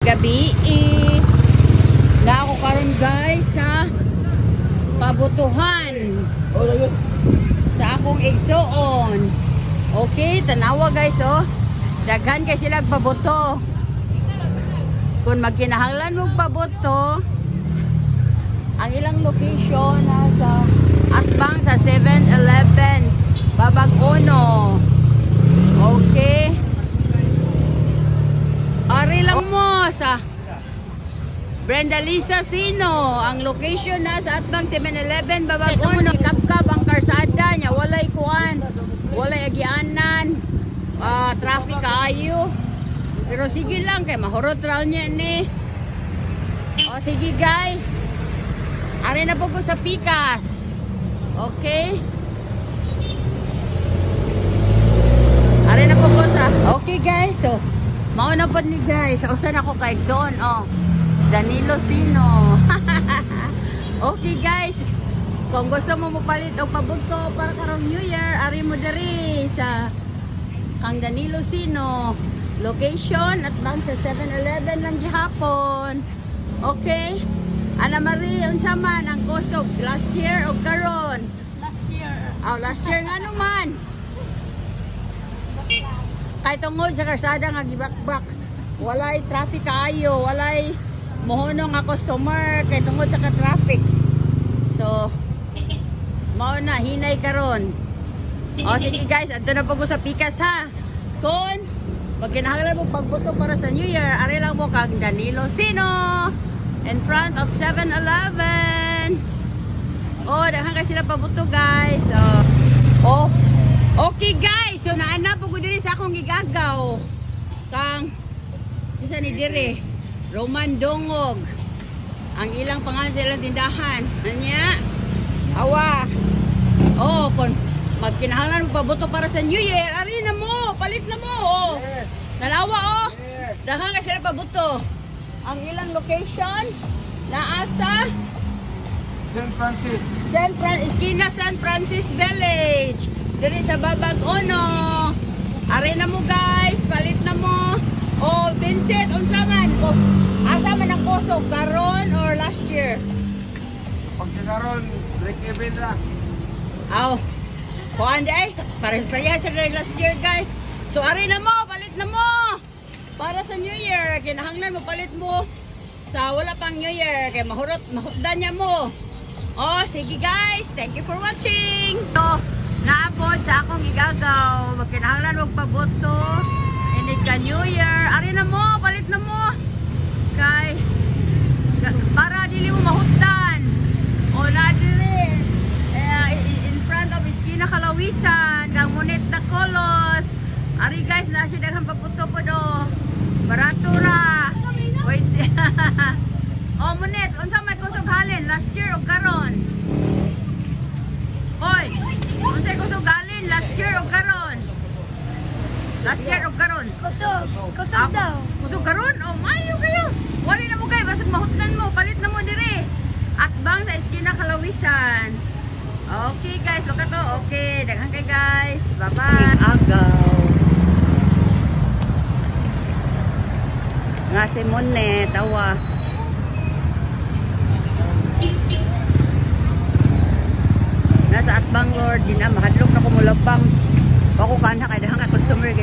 gabi na ako karon guys sa pabutuhan sa akong igsoon. Okay, tanawa guys oh. Daghan kay sila pabuto. Kung magkinahanglan mo pabuto, ang ilang location nasa atbang sa 7-Eleven Babag-Ono. Okay. Ari lang mo sa Brenda Lisa Sino. Ang location na sa atbang 7-Eleven Babag-Ono. Kapkap ang karsada niya. Walay kuan. Walay agianan. Traffic kaayo. Pero sige lang kay mahurot raw niya ni. O sige guys. Ari na po ko sa Pikas. Okay. Ari na po ko sa. Okay guys. So mao na po ni guys. Usan ako kay Exxon. Oh. Danilo Sino. Okay guys. Kung gusto mo mapalit og pabuto para karong New Year, ari mo diri sa kang Danilo Sino. Location at bang sa 7-Eleven lang gihapon. Okay. Ana Marie, unsa man ang kusog last year o karon? Last year. Last year nga naman. Kay tungod sa karsada nga gibakbak. Walay traffic kaayo, walay mohonong nga customer kay tungod sa ka-traffic. So mao na hinay karon. O sige guys, adto na pag sa Pikas ha. Kon magkinahanglan mo pagbuto para sa New Year, ari lang mo kag Danilo Sino in front of 7-Eleven. Oh, daghan kay sila pabuto guys. Oh. Okay guys, so naana po ko diri sa akong gigagaw. Kang isa ni diri Roman Dongog. Ang ilang pangalan sa ilang tindahan. Anya? Awa. Oh, kon magkinahanglan mo pabuto para sa New Year, ari na mo, palit na mo. Oh. Yes. Nalawa oh. Yes. Daghan kay sila pabuto. Ang ilang location naa sa San Francis. Esquina San Francis Village. Diri sa Babag-Ono. Ari na mo guys, palit na mo. Oh, Vincent, unsa man? Oh, asa man ang kusog karon or last year? Pagkakaroon, break even ra. Aw. Kuan day, pares-pares sa last year guys. So ari na mo, palit na mo. Para sa New Year, kinahanglan mo palit mo sa wala pang New Year kay mahutdan niya mo. Oh, sige guys, thank you for watching. So, naabot sa akong igagaw, magkinahanglan mo pabuto. Inig ka New Year, ari na mo, palit na mo. Kay para dili mo mahutdan. O na dili. In front of Esquina Kalawisan, kang Munit na Kolos. Ari guys, na siya daghang pabuto po do. Barato ra. Wait. Oh, Munit, unsa may kusog halin last year o karon? Hoy, unsa kusog halin last year o karon? Last year o karon? Kusog daw. Kusog karon? Oh, mayo kayo. Wali na mo kay basig mahutdan mo, palit na mo dire. At bang sa Esquina Kalawisan. Okay guys, look at to. Okay, daghan kay guys. Bye-bye. Agaw. Nga si Monet, tawa. Nasa atbang Lord, di na mahadlok na kumulabang. Ako kanha kay dahang customer.